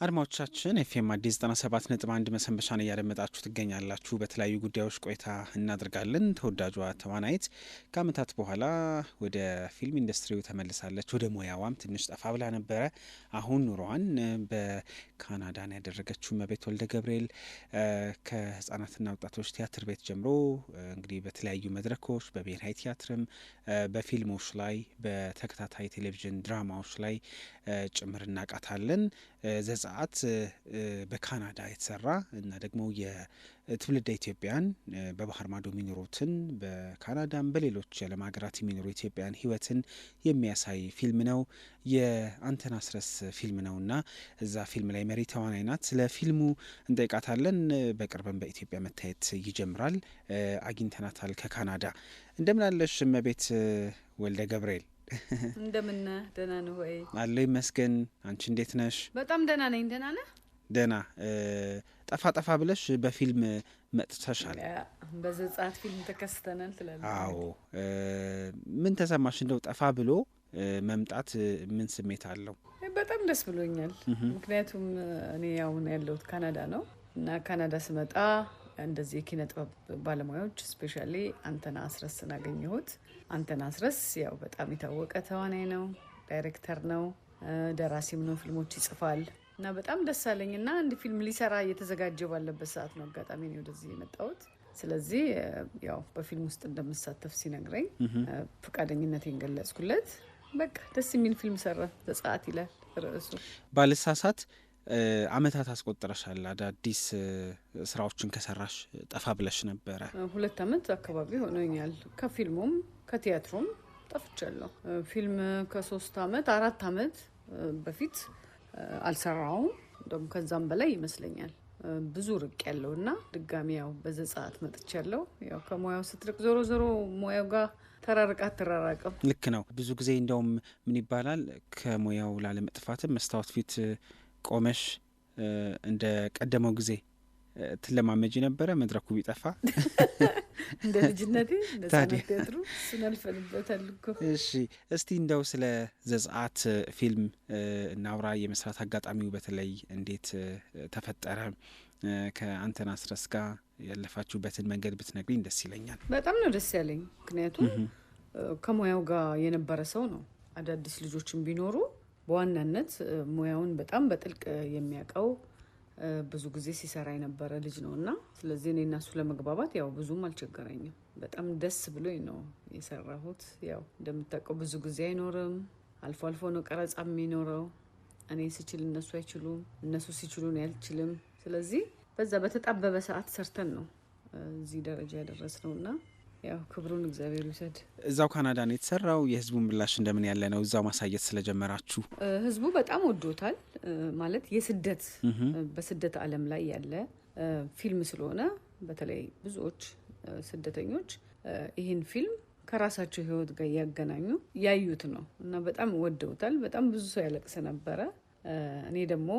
አድማጮቻችን ኤፍኤም አዲስ 97.1 መሰንበቻን እያደመጣችሁ ትገኛላችሁ። በተለያዩ ጉዳዮች ቆይታ እናደርጋለን። ተወዳጇ ተዋናይት ከዓመታት በኋላ ወደ ፊልም ኢንዱስትሪው ተመልሳለች። ወደ ሙያዋም ትንሽ ጠፋ ብላ ነበረ። አሁን ኑሮዋን በካናዳን ያደረገችው እመቤት ወልደ ገብርኤል ከህጻናትና ወጣቶች ቲያትር ቤት ጀምሮ እንግዲህ በተለያዩ መድረኮች በብሔራዊ ቲያትርም በፊልሞች ላይ በተከታታይ ቴሌቪዥን ድራማዎች ላይ ጭምር እናቃታለን። ዘጸአት በካናዳ የተሰራ እና ደግሞ የትውልደ ኢትዮጵያን በባህር ማዶ የሚኖሩትን በካናዳም በሌሎች የዓለም ሀገራት የሚኖሩ ኢትዮጵያን ህይወትን የሚያሳይ ፊልም ነው። የአንተነህ አስረስ ፊልም ነው እና እዛ ፊልም ላይ መሪ ተዋናይ ናት። ስለ ፊልሙ እንጠይቃታለን። በቅርብም በኢትዮጵያ መታየት ይጀምራል። አግኝተናታል ከካናዳ። እንደምን አለሽ እመቤት ወልደ ገብርኤል? እንደምን ደህና ነው ወይ? አለሁ ይመስገን። አንቺ እንዴት ነሽ? በጣም ደህና ነኝ። ደህና ነህ? ደህና። ጠፋ ጠፋ ብለሽ በፊልም መጥተሻል። በዘጸአት ፊልም ተከስተናል ትላለህ? አዎ። ምን ተሰማሽ? እንደው ጠፋ ብሎ መምጣት ምን ስሜት አለው? በጣም ደስ ብሎኛል። ምክንያቱም እኔ አሁን ያለሁት ካናዳ ነው እና ካናዳ ስመጣ እንደዚህ የኪነ ጥበብ ባለሙያዎች ስፔሻሊ አንተነህ አስረስን አገኘሁት። አንተነህ አስረስ ያው በጣም የታወቀ ተዋናይ ነው፣ ዳይሬክተር ነው፣ ደራሲም ነው፣ ፊልሞች ይጽፋል እና በጣም ደስ አለኝ እና አንድ ፊልም ሊሰራ እየተዘጋጀ ባለበት ሰዓት ነው አጋጣሚ ነው ወደዚህ የመጣሁት። ስለዚህ ያው በፊልም ውስጥ እንደምሳተፍ ሲነግረኝ ፈቃደኝነቴን ገለጽኩለት። በቃ ደስ የሚል ፊልም ሰራ። ዘጸአት ይላል ርዕሱ። ባልሳሳት አመታት አስቆጥረሻል። አዳዲስ ስራዎችን ከሰራሽ ጠፋ ብለሽ ነበረ። 2 አመት አካባቢ ሆኖኛል። ከፊልሙም ከቲያትሩም ጠፍቻለሁ። ፊልም ከ3 አመት 4 አመት በፊት አልሰራውም። እንደውም ከዛም በላይ ይመስለኛል። ብዙ ርቅ ያለው እና ድጋሚ ያው በዘጸአት መጥቻለሁ። ያው ከሙያው ስትርቅ ዞሮ ዞሮ ሙያው ጋር ተራርቃ አትራራቅም። ልክ ነው። ብዙ ጊዜ እንደውም ምን ይባላል ከሙያው ላለመጥፋትም መስታወት ፊት ቆመሽ እንደ ቀደመው ጊዜ ትለማመጂ ነበረ። መድረኩ ቢጠፋ እንደ ልጅነቴ እንደ ቲያትሩ ስናልፈልበታል እኮ። እሺ፣ እስቲ እንደው ስለ ዘጸአት ፊልም እናውራ። የመስራት አጋጣሚው በተለይ እንዴት ተፈጠረ? ከአንተነህ አስረስ ጋር ያለፋችሁበትን መንገድ ብትነግሪኝ ደስ ይለኛል። በጣም ነው ደስ ያለኝ። ምክንያቱም ከሙያው ጋር የነበረ ሰው ነው። አዳዲስ ልጆችን ቢኖሩ በዋናነት ሙያውን በጣም በጥልቅ የሚያውቀው ብዙ ጊዜ ሲሰራ የነበረ ልጅ ነው እና ስለዚህ እኔ እና እሱ ለመግባባት ያው ብዙም አልቸገረኝም። በጣም ደስ ብሎኝ ነው የሰራሁት። ያው እንደምታውቀው ብዙ ጊዜ አይኖርም፣ አልፎ አልፎ ነው ቀረጻ የሚኖረው። እኔ ስችል እነሱ አይችሉም፣ እነሱ ሲችሉ እኔ አልችልም። ስለዚህ በዛ በተጣበበ ሰዓት ሰርተን ነው እዚህ ደረጃ ያደረስነው እና ያው ክብሩን እግዚአብሔር ይውሰድ። እዛው ካናዳ ነው የተሰራው። የህዝቡ ምላሽ እንደምን ያለ ነው? እዛው ማሳየት ስለጀመራችሁ ህዝቡ በጣም ወዶታል። ማለት የስደት በስደት ዓለም ላይ ያለ ፊልም ስለሆነ በተለይ ብዙዎች ስደተኞች ይህን ፊልም ከራሳቸው ህይወት ጋር ያገናኙ ያዩት ነው እና በጣም ወደውታል። በጣም ብዙ ሰው ያለቅስ ነበረ። እኔ ደግሞ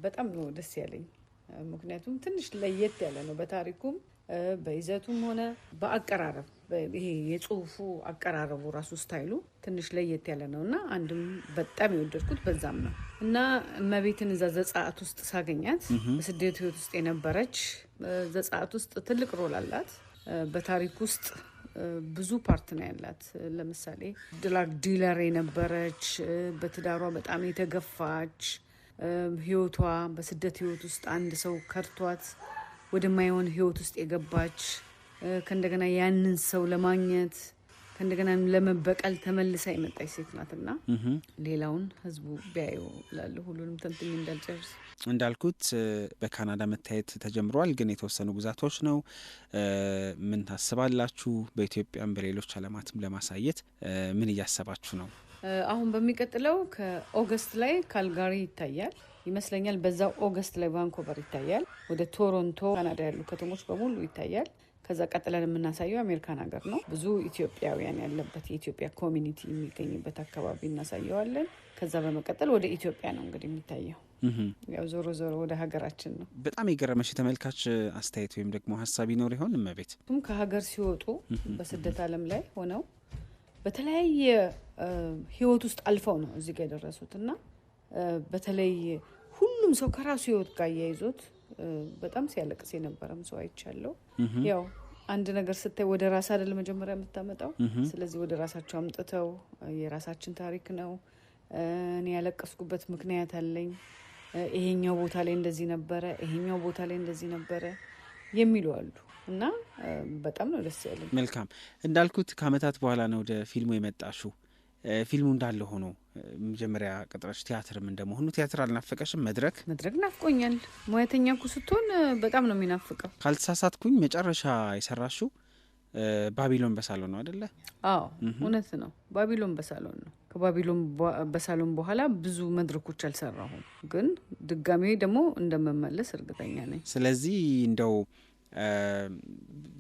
በጣም ነው ደስ ያለኝ። ምክንያቱም ትንሽ ለየት ያለ ነው በታሪኩም በይዘቱም ሆነ በአቀራረብ ይሄ የጽሁፉ አቀራረቡ ራሱ ስታይሉ ትንሽ ለየት ያለ ነው እና አንድም በጣም የወደድኩት በዛም ነው እና እመቤትን እዛ ዘጸአት ውስጥ ሳገኛት በስደት ህይወት ውስጥ የነበረች ዘጸአት ውስጥ ትልቅ ሮል አላት። በታሪክ ውስጥ ብዙ ፓርት ነው ያላት። ለምሳሌ ድራግ ዲለር የነበረች፣ በትዳሯ በጣም የተገፋች፣ ህይወቷ በስደት ህይወት ውስጥ አንድ ሰው ከርቷት ወደማይሆን ህይወት ውስጥ የገባች፣ ከእንደገና ያንን ሰው ለማግኘት ከእንደገና ለመበቀል ተመልሳ የመጣች ሴት ናትና ሌላውን ህዝቡ ቢያዩ ላለ ሁሉንም ተንትኝ እንዳልጨርስ እንዳልኩት በካናዳ መታየት ተጀምሯል፣ ግን የተወሰኑ ግዛቶች ነው። ምን ታስባላችሁ? በኢትዮጵያም በሌሎች ዓለማትም ለማሳየት ምን እያሰባችሁ ነው? አሁን በሚቀጥለው ከኦገስት ላይ ካልጋሪ ይታያል ይመስለኛል። በዛው ኦገስት ላይ ቫንኮቨር ይታያል። ወደ ቶሮንቶ ካናዳ ያሉ ከተሞች በሙሉ ይታያል። ከዛ ቀጥለን የምናሳየው አሜሪካን ሀገር ነው። ብዙ ኢትዮጵያውያን ያለበት የኢትዮጵያ ኮሚኒቲ የሚገኝበት አካባቢ እናሳየዋለን። ከዛ በመቀጠል ወደ ኢትዮጵያ ነው እንግዲህ የሚታየው። ያው ዞሮ ዞሮ ወደ ሀገራችን ነው። በጣም የገረመሽ የተመልካች አስተያየት ወይም ደግሞ ሀሳብ ይኖር ይሆን እመቤት? ከሀገር ሲወጡ በስደት ዓለም ላይ ሆነው በተለያየ ህይወት ውስጥ አልፈው ነው እዚህ ጋር የደረሱት እና በተለይ ሁሉም ሰው ከራሱ ህይወት ጋር ያይዞት በጣም ሲያለቅስ የነበረም ሰው አይቻለሁ። ያው አንድ ነገር ስታይ ወደ ራስ አይደል መጀመሪያ የምታመጣው። ስለዚህ ወደ ራሳቸው አምጥተው የራሳችን ታሪክ ነው፣ እኔ ያለቀስኩበት ምክንያት አለኝ፣ ይሄኛው ቦታ ላይ እንደዚህ ነበረ፣ ይሄኛው ቦታ ላይ እንደዚህ ነበረ የሚሉ አሉ እና በጣም ነው ደስ ያለኝ። መልካም እንዳልኩት ከአመታት በኋላ ነው ወደ ፊልሙ የመጣሽው። ፊልሙ እንዳለ ሆኖ መጀመሪያ ቅጥረሽ ቲያትርም እንደመሆኑ ቲያትር አልናፈቀሽም? መድረክ ናፍቆኛል። ሙያተኛ እኮ ስትሆን በጣም ነው የሚናፍቀው። ካልተሳሳትኩኝ መጨረሻ የሰራሽው ባቢሎን በሳሎን ነው አይደለ? አዎ እውነት ነው፣ ባቢሎን በሳሎን ነው። ከባቢሎን በሳሎን በኋላ ብዙ መድረኮች አልሰራሁም፣ ግን ድጋሜ ደግሞ እንደመመለስ እርግጠኛ ነኝ። ስለዚህ እንደው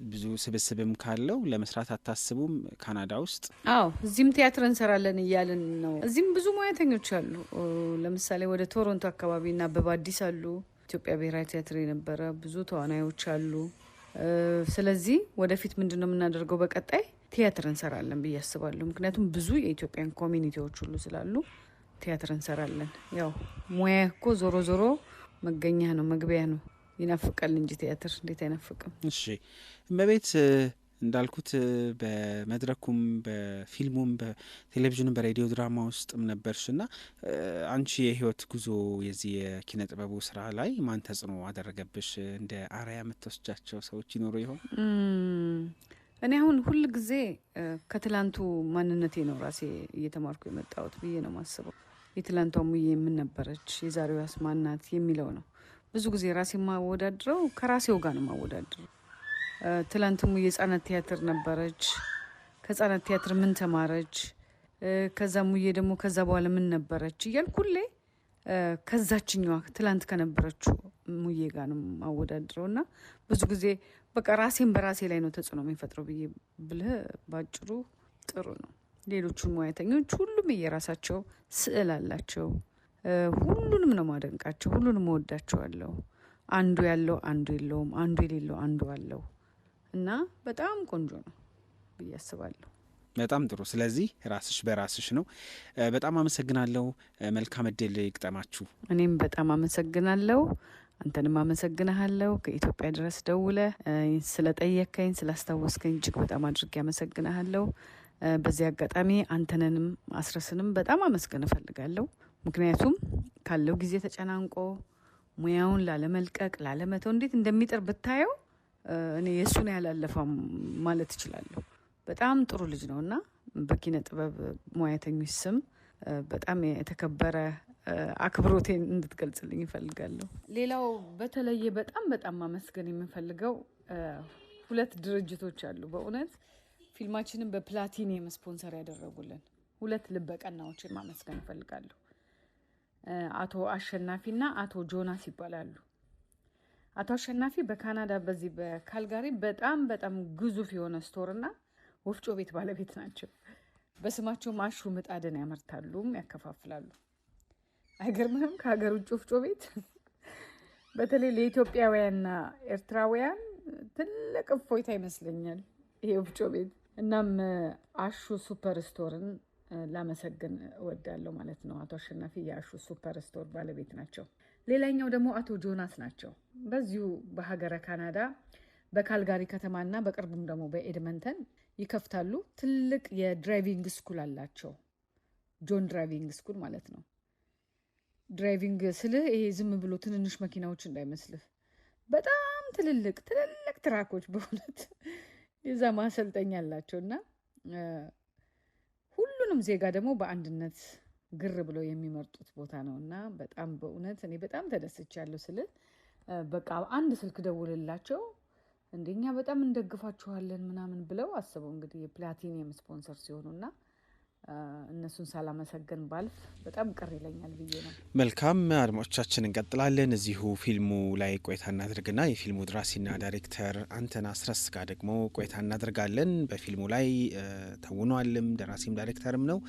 ብዙ ስብስብም ካለው ለመስራት አታስቡም ካናዳ ውስጥ? አዎ እዚህም ቲያትር እንሰራለን እያልን ነው። እዚህም ብዙ ሙያተኞች አሉ። ለምሳሌ ወደ ቶሮንቶ አካባቢ እና አበባ አዲስ አሉ። ኢትዮጵያ ብሔራዊ ቲያትር የነበረ ብዙ ተዋናዮች አሉ። ስለዚህ ወደፊት ምንድን ነው የምናደርገው? በቀጣይ ቲያትር እንሰራለን ብዬ አስባለሁ። ምክንያቱም ብዙ የኢትዮጵያን ኮሚኒቲዎች ሁሉ ስላሉ ቲያትር እንሰራለን። ያው ሙያ እኮ ዞሮ ዞሮ መገኛ ነው፣ መግቢያ ነው። ይናፍቃል እንጂ ቲያትር እንዴት አይናፍቅም? እሺ እመቤት፣ እንዳልኩት በመድረኩም በፊልሙም በቴሌቪዥንም በሬዲዮ ድራማ ውስጥም ነበርሽ እና አንቺ የህይወት ጉዞ የዚህ የኪነ ጥበቡ ስራ ላይ ማን ተጽዕኖ አደረገብሽ? እንደ አርአያ የምትወስጃቸው ሰዎች ይኖሩ ይሆን? እኔ አሁን ሁል ጊዜ ከትላንቱ ማንነቴ ነው ራሴ እየተማርኩ የመጣሁት ብዬ ነው ማስበው። የትላንቷ ሙዬ የምን ነበረች፣ የዛሬዋስ ማናት የሚለው ነው። ብዙ ጊዜ ራሴ ማወዳድረው ከራሴው ጋር ነው ማወዳድረው። ትላንት ሙዬ የህጻናት ቲያትር ነበረች፣ ከህጻናት ቲያትር ምን ተማረች፣ ከዛ ሙዬ ደግሞ ከዛ በኋላ ምን ነበረች እያልኩ ሁሌ ከዛችኛዋ ትላንት ከነበረችው ሙዬ ጋር ነው ማወዳድረው እና ብዙ ጊዜ በቃ ራሴን በራሴ ላይ ነው ተጽዕኖ የሚፈጥረው ብዬ ብልህ ባጭሩ ጥሩ ነው። ሌሎቹን ሙያተኞች ሁሉም የራሳቸው ስዕል አላቸው። ሁሉንም ነው ማደንቃቸው፣ ሁሉንም እወዳቸዋለሁ። አንዱ ያለው አንዱ የለውም፣ አንዱ የሌለው አንዱ አለው እና በጣም ቆንጆ ነው ብዬ አስባለሁ። በጣም ጥሩ። ስለዚህ ራስሽ በራስሽ ነው። በጣም አመሰግናለሁ። መልካም እድል ይግጠማችሁ። እኔም በጣም አመሰግናለሁ። አንተንም አመሰግናለሁ። ከኢትዮጵያ ድረስ ደውለ ስለጠየከኝ ስላስታወስከኝ እጅግ በጣም አድርጌ አመሰግናለሁ። በዚህ አጋጣሚ አንተነንም አስረስንም በጣም አመስገን እፈልጋለሁ። ምክንያቱም ካለው ጊዜ ተጨናንቆ ሙያውን ላለመልቀቅ ላለመተው እንዴት እንደሚጥር ብታየው እኔ የእሱን ያላለፋም ማለት እችላለሁ። በጣም ጥሩ ልጅ ነው እና በኪነ ጥበብ ሙያተኞች ስም በጣም የተከበረ አክብሮቴን እንድትገልጽልኝ ይፈልጋለሁ። ሌላው በተለየ በጣም ማመስገን የምፈልገው 2 ድርጅቶች አሉ። በእውነት ፊልማችንን በፕላቲኒየም ስፖንሰር ያደረጉልን 2 ልበቀናዎችን ማመስገን እፈልጋለሁ። አቶ አሸናፊና አቶ ጆናስ ይባላሉ። አቶ አሸናፊ በካናዳ በዚህ በካልጋሪ በጣም ግዙፍ የሆነ ስቶርና ወፍጮ ቤት ባለቤት ናቸው። በስማቸው ማሹ ምጣድን ያመርታሉም ያከፋፍላሉ። አይገርምህም? ከሀገር ውጭ ወፍጮ ቤት በተለይ ለኢትዮጵያውያንና ኤርትራውያን ትልቅ እፎይታ ይመስለኛል ይሄ ወፍጮ ቤት። እናም አሹ ሱፐር ስቶርን ላመሰግን እወዳለሁ ማለት ነው። አቶ አሸናፊ የአሹ ሱፐር ስቶር ባለቤት ናቸው። ሌላኛው ደግሞ አቶ ጆናስ ናቸው። በዚሁ በሀገረ ካናዳ በካልጋሪ ከተማና በቅርቡም ደግሞ በኤድመንተን ይከፍታሉ። ትልቅ የድራይቪንግ ስኩል አላቸው። ጆን ድራይቪንግ ስኩል ማለት ነው። ድራይቪንግ ስልህ ይሄ ዝም ብሎ ትንንሽ መኪናዎች እንዳይመስልህ፣ በጣም ትልልቅ ትራኮች በእውነት የዛ ማሰልጠኛ አላቸው እና ሁሉንም ዜጋ ደግሞ በአንድነት ግር ብለው የሚመርጡት ቦታ ነው እና በጣም በእውነት እኔ በጣም ተደስቻለሁ። ስልህ በቃ አንድ ስልክ ደውልላቸው እንደኛ በጣም እንደግፋችኋለን ምናምን ብለው አስበው እንግዲህ የፕላቲኒየም ስፖንሰር ሲሆኑና እነሱን ሳላመሰገን ባልፍ በጣም ቅር ይለኛል ብዬ ነው። መልካም አድማጮቻችን፣ እንቀጥላለን። እዚሁ ፊልሙ ላይ ቆይታ እናድርግና የፊልሙ ደራሲና ዳይሬክተር አንተነህ አስረስ ጋር ደግሞ ቆይታ እናደርጋለን። በፊልሙ ላይ ተውኗልም፣ ደራሲም ዳይሬክተርም ነው።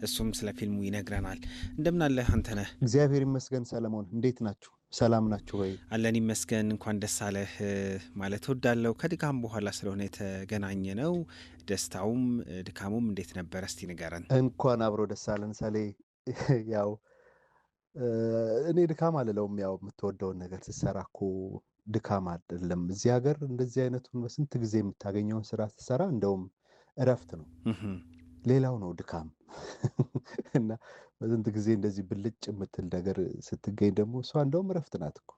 እሱም ስለ ፊልሙ ይነግረናል። እንደምን አለህ አንተነህ? እግዚአብሔር ይመስገን። ሰለሞን እንዴት ናችሁ? ሰላም ናችሁ ወይ? አለን ይመስገን። እንኳን ደስ አለህ ማለት እወዳለሁ። ከድካም በኋላ ስለሆነ የተገናኘ ነው። ደስታውም ድካሙም እንዴት ነበር? እስቲ ንገረን። እንኳን አብሮ ደስ አለን። ሳሌ ያው እኔ ድካም አልለውም። ያው የምትወደውን ነገር ስትሰራ እኮ ድካም አይደለም። እዚህ ሀገር እንደዚህ አይነቱን በስንት ጊዜ የምታገኘውን ስራ ስትሰራ እንደውም እረፍት ነው። ሌላው ነው ድካም። እና በስንት ጊዜ እንደዚህ ብልጭ የምትል ነገር ስትገኝ ደግሞ እሷ እንደውም እረፍት ናት እኮ።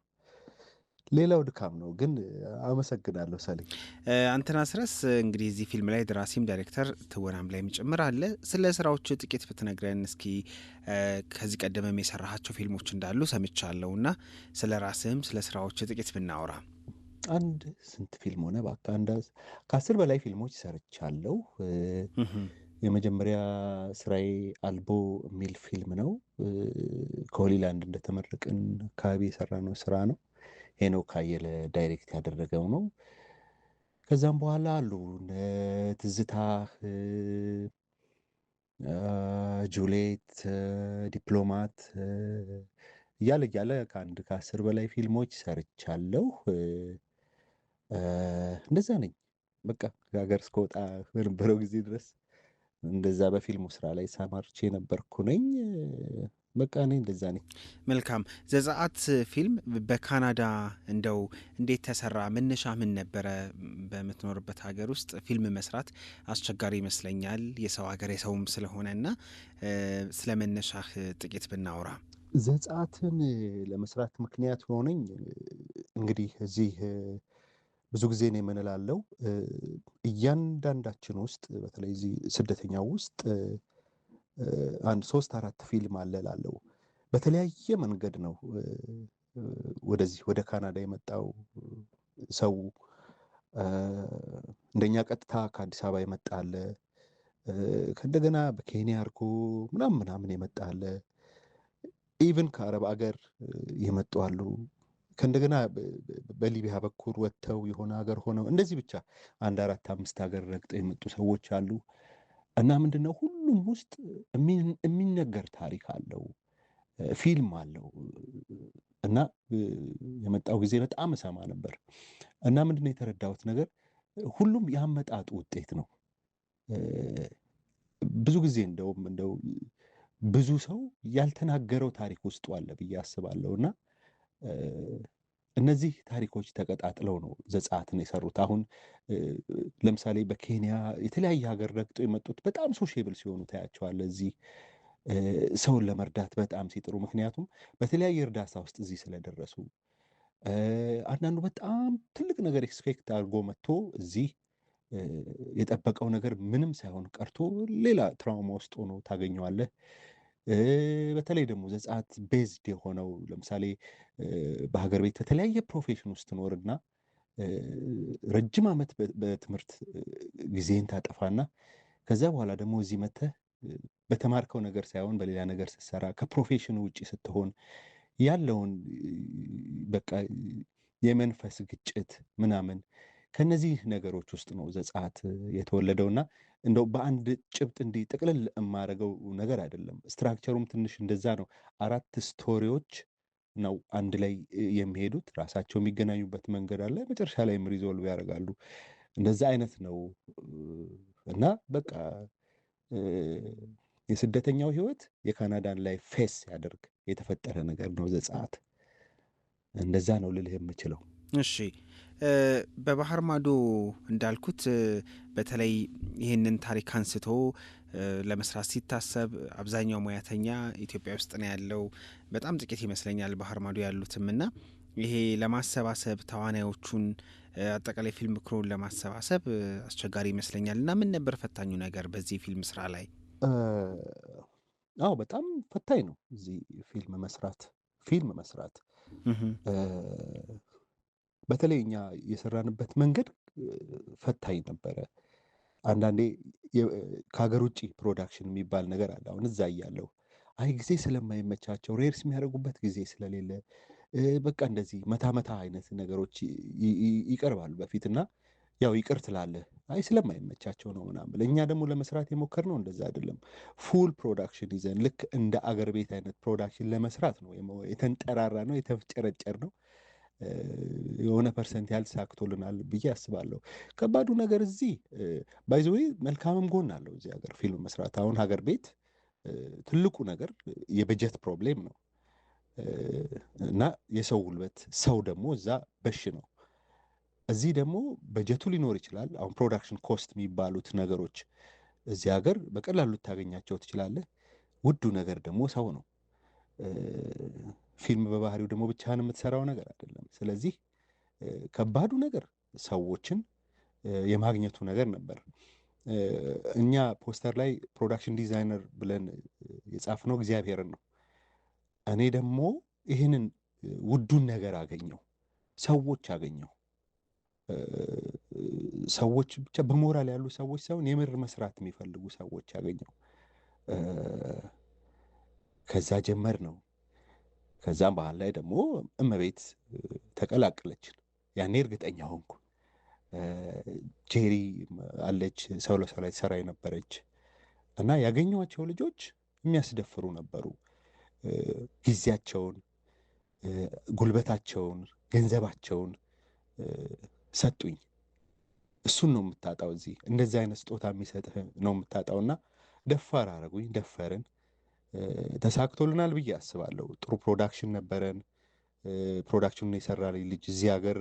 ሌላው ድካም ነው። ግን አመሰግናለሁ ሰሌ። አንተን አስረስ እንግዲህ እዚህ ፊልም ላይ ደራሲም ዳይሬክተር ትወናም ላይ ጭምር አለ። ስለ ስራዎች ጥቂት ብትነግረን እስኪ። ከዚህ ቀደምም የሰራሃቸው ፊልሞች እንዳሉ ሰምቻለሁ እና ስለ ራስህም ስለ ስራዎች ጥቂት ብናወራ። አንድ ስንት ፊልም ሆነ በቃ ከ10 በላይ ፊልሞች ሰርቻለሁ። የመጀመሪያ ስራዬ አልቦ የሚል ፊልም ነው። ከሆሊላንድ እንደተመረቅን አካባቢ የሰራነው ስራ ነው። ሄኖክ አየለ ዳይሬክት ያደረገው ነው። ከዛም በኋላ አሉ ትዝታ፣ ጁሌት፣ ዲፕሎማት እያለ ከ10 በላይ ፊልሞች ሰርቻለሁ። እንደዛ ነኝ። በቃ ከሀገር እስከወጣ በነበረው ጊዜ ድረስ እንደዛ በፊልሙ ስራ ላይ ሰማርቼ የነበርኩ ነኝ። በቃ እኔ እንደዛ ነኝ። መልካም። ዘጸአት ፊልም በካናዳ እንደው እንዴት ተሰራ? መነሻ ምን ነበረ? በምትኖርበት ሀገር ውስጥ ፊልም መስራት አስቸጋሪ ይመስለኛል፣ የሰው ሀገር የሰውም ስለሆነ እና ስለ መነሻህ ጥቂት ብናወራ። ዘጸአትን ለመስራት ምክንያት ሆነኝ እንግዲህ እዚህ ብዙ ጊዜ ነው የምንላለው እያንዳንዳችን ውስጥ በተለይ እዚህ ስደተኛው ውስጥ አንድ 3-4 ፊልም አለ ላለው በተለያየ መንገድ ነው ወደዚህ ወደ ካናዳ የመጣው ሰው። እንደኛ ቀጥታ ከአዲስ አበባ የመጣ አለ፣ ከእንደገና በኬንያ አድርጎ ምናምን የመጣ አለ፣ ኢቭን ከአረብ አገር የመጡ አሉ፣ ከእንደገና በሊቢያ በኩል ወጥተው የሆነ ሀገር ሆነው እንደዚህ ብቻ 1-4-5 ሀገር ረግጠው የመጡ ሰዎች አሉ። እና ምንድነው ሁሉም ውስጥ የሚነገር ታሪክ አለው፣ ፊልም አለው። እና የመጣው ጊዜ በጣም እሰማ ነበር። እና ምንድነው የተረዳሁት ነገር ሁሉም ያመጣጡ ውጤት ነው። ብዙ ጊዜ እንደው ብዙ ሰው ያልተናገረው ታሪክ ውስጡ አለ ብዬ አስባለሁ። እና እነዚህ ታሪኮች ተቀጣጥለው ነው ዘጸአትን የሰሩት። አሁን ለምሳሌ በኬንያ የተለያየ ሀገር ረግጠው የመጡት በጣም ሶሼብል ሲሆኑ ታያቸዋለህ። እዚህ ሰውን ለመርዳት በጣም ሲጥሩ፣ ምክንያቱም በተለያየ እርዳታ ውስጥ እዚህ ስለደረሱ። አንዳንዱ በጣም ትልቅ ነገር ኤክስፔክት አድርጎ መጥቶ እዚህ የጠበቀው ነገር ምንም ሳይሆን ቀርቶ ሌላ ትራውማ ውስጥ ሆኖ ታገኘዋለህ። በተለይ ደግሞ ዘጸአት ቤዝድ የሆነው ለምሳሌ በሀገር ቤት በተለያየ ፕሮፌሽን ውስጥ ትኖርና ረጅም ዓመት በትምህርት ጊዜን ታጠፋና ከዛ በኋላ ደግሞ እዚህ መተህ በተማርከው ነገር ሳይሆን በሌላ ነገር ስትሰራ ከፕሮፌሽኑ ውጭ ስትሆን ያለውን በቃ የመንፈስ ግጭት ምናምን ከነዚህ ነገሮች ውስጥ ነው ዘጸአት የተወለደውና እንደው በአንድ ጭብጥ እንዲህ ጥቅልል የማደርገው ነገር አይደለም። ስትራክቸሩም ትንሽ እንደዛ ነው። 4 ስቶሪዎች ነው አንድ ላይ የሚሄዱት፣ ራሳቸው የሚገናኙበት መንገድ አለ፣ መጨረሻ ላይም ሪዞልቭ ያደርጋሉ። እንደዛ አይነት ነው። እና በቃ የስደተኛው ህይወት የካናዳን ላይ ፌስ ያደርግ የተፈጠረ ነገር ነው ዘጸአት። እንደዛ ነው ልልህ የምችለው። እሺ፣ በባህር ማዶ እንዳልኩት በተለይ ይህንን ታሪክ አንስቶ ለመስራት ሲታሰብ አብዛኛው ሙያተኛ ኢትዮጵያ ውስጥ ነው ያለው። በጣም ጥቂት ይመስለኛል ባህር ማዶ ያሉትም እና ይሄ ለማሰባሰብ ተዋናዮቹን አጠቃላይ ፊልም ክሩን ለማሰባሰብ አስቸጋሪ ይመስለኛል። እና ምን ነበር ፈታኙ ነገር በዚህ ፊልም ስራ ላይ? አዎ በጣም ፈታኝ ነው እዚህ ፊልም መስራት። በተለይ እኛ የሰራንበት መንገድ ፈታኝ ነበረ። አንዳንዴ ከሀገር ውጭ ፕሮዳክሽን የሚባል ነገር አለ። አሁን እዛ እያለሁ ጊዜ ስለማይመቻቸው ሬርስ የሚያደርጉበት ጊዜ ስለሌለ በቃ እንደዚህ መታ አይነት ነገሮች ይቀርባሉ በፊት እና ያው ይቅር ትላለህ፣ ስለማይመቻቸው ነው ምናምን። እኛ ደግሞ ለመስራት የሞከርነው እንደዛ አይደለም። ፉል ፕሮዳክሽን ይዘን ልክ እንደ አገር ቤት አይነት ፕሮዳክሽን ለመስራት ነው የተንጠራራ ነው የተፍጨረጨር ነው። የሆነ ፐርሰንት ያህል ተሳክቶልናል ብዬ አስባለሁ። ከባዱ ነገር እዚህ ባይ ዘ ዌይ መልካምም ጎን አለው እዚህ ሀገር ፊልም መስራት። አሁን ሀገር ቤት ትልቁ ነገር የበጀት ፕሮብሌም ነው። እና የሰው ጉልበት ሰው ደግሞ እዛ በሽ ነው። እዚህ ደግሞ በጀቱ ሊኖር ይችላል። አሁን ፕሮዳክሽን ኮስት የሚባሉት ነገሮች እዚህ ሀገር በቀላሉ ልታገኛቸው ትችላለህ። ውዱ ነገር ደግሞ ሰው ነው። ፊልም በባህሪው ደግሞ ብቻህን የምትሰራው ነገር አይደለም። ስለዚህ ከባዱ ነገር ሰዎችን የማግኘቱ ነገር ነበር። እኛ ፖስተር ላይ ፕሮዳክሽን ዲዛይነር ብለን የጻፍነው እግዚአብሔርን ነው። እኔ ደግሞ ይህንን ውዱን ነገር አገኘው፣ ሰዎች አገኘው። ሰዎች ብቻ በሞራል ያሉ ሰዎች ሳይሆን የምር መስራት የሚፈልጉ ሰዎች አገኘው። ከዛ ጀመር ነው። ከዛም ባህል ላይ ደግሞ እመቤት ተቀላቀለችን። ያኔ እርግጠኛ ሆንኩ። ጄሪ አለች፣ ሰው ለሰው ላይ ትሰራ የነበረች እና ያገኘኋቸው ልጆች የሚያስደፍሩ ነበሩ። ጊዜያቸውን፣ ጉልበታቸውን፣ ገንዘባቸውን ሰጡኝ። እሱን ነው የምታጣው እዚህ። እንደዚህ አይነት ስጦታ የሚሰጥህ ነው የምታጣውና ደፋር አረጉኝ። ደፈርን። ተሳክቶልናል ብዬ አስባለሁ። ጥሩ ፕሮዳክሽን ነበረን። ፕሮዳክሽኑን የሰራልኝ ልጅ እዚህ ሀገር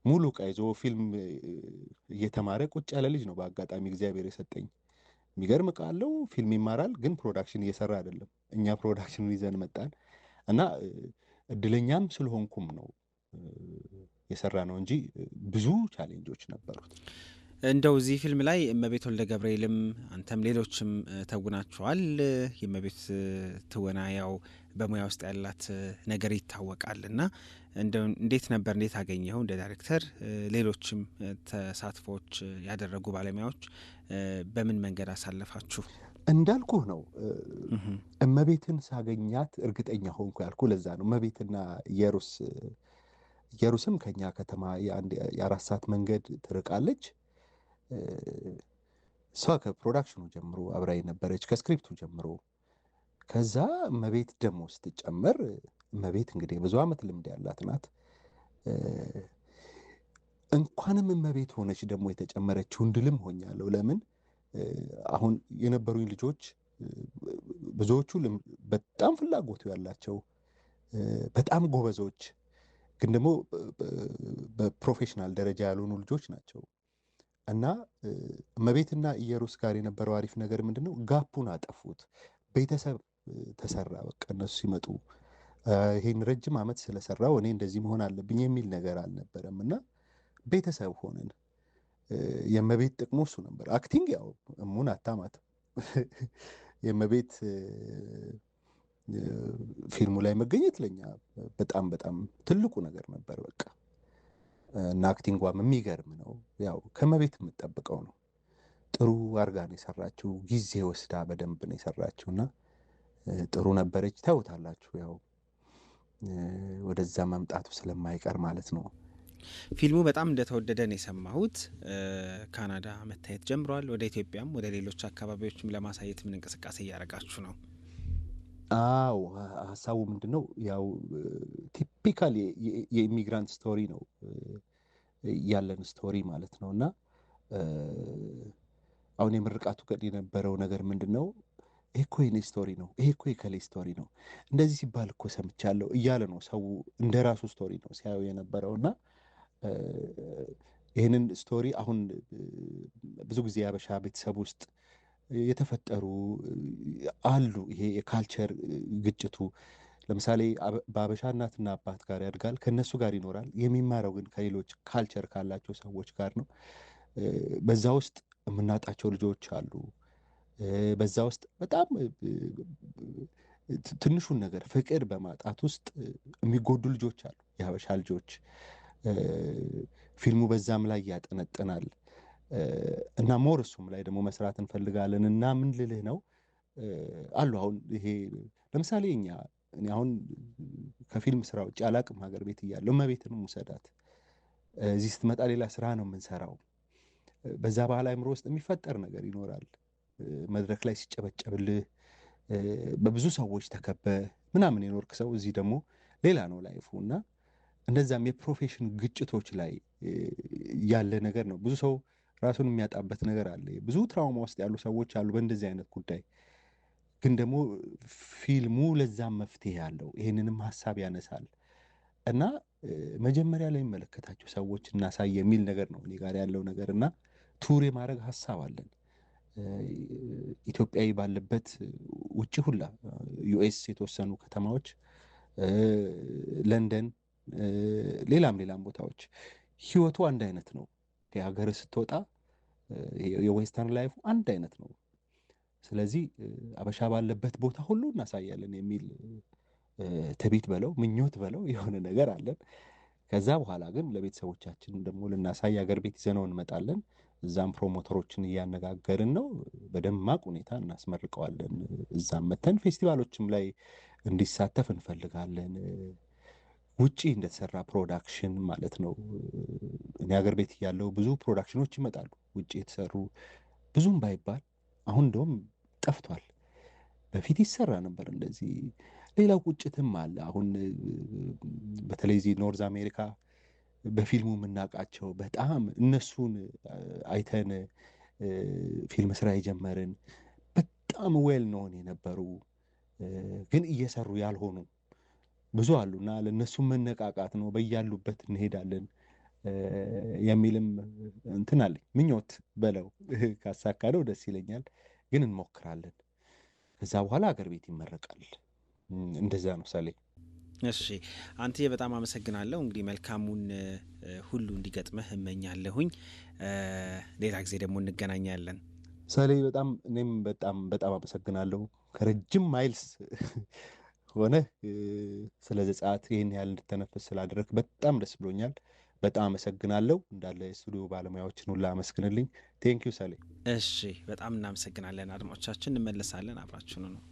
ሙሉ ዕቃ ይዞ ፊልም እየተማረ ቁጭ ያለ ልጅ ነው በአጋጣሚ እግዚአብሔር የሰጠኝ። የሚገርም ዕቃ አለው፣ ፊልም ይማራል፣ ግን ፕሮዳክሽን እየሰራ አይደለም። እኛ ፕሮዳክሽኑን ይዘን መጣን እና እድለኛም ስለሆንኩም ነው የሰራ ነው እንጂ ብዙ ቻሌንጆች ነበሩት። እንደው እዚህ ፊልም ላይ እመቤት ወልደ ገብርኤልም አንተም ሌሎችም ተውናችኋል። የእመቤት ትወና ያው በሙያ ውስጥ ያላት ነገር ይታወቃል እና እንዴት ነበር? እንዴት አገኘኸው እንደ ዳይሬክተር? ሌሎችም ተሳትፎች ያደረጉ ባለሙያዎች በምን መንገድ አሳለፋችሁ? እንዳልኩህ ነው እመቤትን ሳገኛት እርግጠኛ ሆንኩ ያልኩ ለዛ ነው። እመቤትና ኢየሩስም ከኛ ከተማ የ4 ሰዓት መንገድ ትርቃለች። እሷ ከፕሮዳክሽኑ ጀምሮ አብራ ነበረች፣ ከስክሪፕቱ ጀምሮ። ከዛ እመቤት ደግሞ ስትጨመር፣ እመቤት እንግዲህ ብዙ ዓመት ልምድ ያላት ናት። እንኳንም እመቤት ሆነች ደግሞ የተጨመረችው እንድልም ሆኛለሁ። ለምን አሁን የነበሩኝ ልጆች ብዙዎቹ በጣም ፍላጎቱ ያላቸው በጣም ጎበዞች፣ ግን ደግሞ በፕሮፌሽናል ደረጃ ያልሆኑ ልጆች ናቸው እና እመቤትና ኢየሩስ ጋር የነበረው አሪፍ ነገር ምንድነው? ጋፑን አጠፉት። ቤተሰብ ተሰራ። በቃ እነሱ ሲመጡ ይሄን ረጅም ዓመት ስለሰራው እኔ እንደዚህ መሆን አለብኝ የሚል ነገር አልነበረም እና ቤተሰብ ሆነን የእመቤት ጥቅሙ እሱ ነበር። አክቲንግ ያው እሙን አታማት የእመቤት ፊልሙ ላይ መገኘት ለኛ በጣም በጣም ትልቁ ነገር ነበር። በቃ እና አክቲንጓም የሚገርም ነው። ያው ከእመቤት የምጠብቀው ነው። ጥሩ አርጋ ነው የሰራችው። ጊዜ ወስዳ በደንብ ነው የሰራችው እና ጥሩ ነበረች። ታውታላችሁ ያው ወደዛ መምጣቱ ስለማይቀር ማለት ነው። ፊልሙ በጣም እንደተወደደ ነው የሰማሁት። ካናዳ መታየት ጀምሯል። ወደ ኢትዮጵያም ወደ ሌሎች አካባቢዎችም ለማሳየት ምን እንቅስቃሴ እያደረጋችሁ ነው? አዎ ሀሳቡ ምንድን ነው? ያው ቲፒካል የኢሚግራንት ስቶሪ ነው ያለን ስቶሪ ማለት ነው እና አሁን የምርቃቱ ቀን የነበረው ነገር ምንድን ነው? ይሄ እኮ የኔ ስቶሪ ነው፣ ይሄ እኮ የከሌ ስቶሪ ነው፣ እንደዚህ ሲባል እኮ ሰምቻለሁ እያለ ነው ሰው እንደ ራሱ ስቶሪ ነው ሲያዩ የነበረው እና ይህንን ስቶሪ አሁን ብዙ ጊዜ የአበሻ ቤተሰብ ውስጥ የተፈጠሩ አሉ። ይሄ የካልቸር ግጭቱ ለምሳሌ በአበሻ እናትና አባት ጋር ያድጋል፣ ከነሱ ጋር ይኖራል። የሚማረው ግን ከሌሎች ካልቸር ካላቸው ሰዎች ጋር ነው። በዛ ውስጥ የምናጣቸው ልጆች አሉ። በዛ ውስጥ በጣም ትንሹን ነገር ፍቅር በማጣት ውስጥ የሚጎዱ ልጆች አሉ፣ የሀበሻ ልጆች። ፊልሙ በዛም ላይ ያጠነጥናል እና ሞር እሱም ላይ ደግሞ መስራት እንፈልጋለን እና ምን ልልህ ነው አሉ አሁን ይሄ ለምሳሌ እኔ አሁን ከፊልም ስራ ውጭ አላቅም። ሀገር ቤት እያለሁ እመቤትንም ውሰዳት፣ እዚህ ስትመጣ ሌላ ስራ ነው የምንሰራው። በዛ ባህል አእምሮ ውስጥ የሚፈጠር ነገር ይኖራል። መድረክ ላይ ሲጨበጨብልህ በብዙ ሰዎች ተከበ ምናምን የኖርክ ሰው እዚህ ደግሞ ሌላ ነው ላይፉ እና እንደዛም የፕሮፌሽን ግጭቶች ላይ ያለ ነገር ነው። ብዙ ሰው ራሱን የሚያጣበት ነገር አለ። ብዙ ትራውማ ውስጥ ያሉ ሰዎች አሉ በእንደዚህ አይነት ጉዳይ። ግን ደግሞ ፊልሙ ለዛም መፍትሄ አለው። ይሄንንም ሀሳብ ያነሳል እና መጀመሪያ ላይ የሚመለከታቸው ሰዎች እናሳይ የሚል ነገር ነው እኔ ጋር ያለው ነገር እና ቱር የማድረግ ሀሳብ አለን። ኢትዮጵያዊ ባለበት ውጭ ሁላ ዩኤስ የተወሰኑ ከተማዎች፣ ለንደን፣ ሌላም ቦታዎች ህይወቱ አንድ አይነት ነው። ከሀገር ስትወጣ የዌስተርን ላይፉ አንድ አይነት ነው። ስለዚህ አበሻ ባለበት ቦታ ሁሉ እናሳያለን የሚል ትቢት በለው ምኞት በለው የሆነ ነገር አለን። ከዛ በኋላ ግን ለቤተሰቦቻችን ደግሞ ልናሳይ ሀገር ቤት ይዘነው እንመጣለን። እዛም ፕሮሞተሮችን እያነጋገርን ነው። በደማቅ ሁኔታ እናስመርቀዋለን። እዛም መተን ፌስቲቫሎችም ላይ እንዲሳተፍ እንፈልጋለን። ውጪ እንደተሰራ ፕሮዳክሽን ማለት ነው። እኔ ሀገር ቤት ያለው ብዙ ፕሮዳክሽኖች ይመጣሉ ውጪ የተሰሩ ብዙም ባይባል፣ አሁን እንደውም ጠፍቷል። በፊት ይሰራ ነበር እንደዚህ። ሌላው ቁጭትም አለ። አሁን በተለይ እዚህ ኖርዝ አሜሪካ በፊልሙ የምናውቃቸው በጣም እነሱን አይተን ፊልም ስራ የጀመርን በጣም ዌል ኖን የነበሩ ግን እየሰሩ ያልሆኑ ብዙ አሉና ለእነሱ መነቃቃት ነው። በያሉበት እንሄዳለን የሚልም እንትን አለኝ፣ ምኞት በለው። ካሳካለው ደስ ይለኛል፣ ግን እንሞክራለን። ከዛ በኋላ ሀገር ቤት ይመረቃል። እንደዛ ነው ሳሌ። እሺ አንትዬ በጣም አመሰግናለሁ። እንግዲህ መልካሙን ሁሉ እንዲገጥመህ እመኛለሁኝ። ሌላ ጊዜ ደግሞ እንገናኛለን። ሳሌ እኔም በጣም አመሰግናለሁ። ከረጅም ማይልስ ሆነ ስለ ዘጸአት ይህን ያህል እንድተነፍስ ስላደረግ በጣም ደስ ብሎኛል። በጣም አመሰግናለሁ። እንዳለ የስቱዲዮ ባለሙያዎችን ሁላ አመስግንልኝ። ቴንኪዩ ሳሌ። እሺ በጣም እናመሰግናለን። አድማጮቻችን እንመለሳለን። አብራችሁን ነው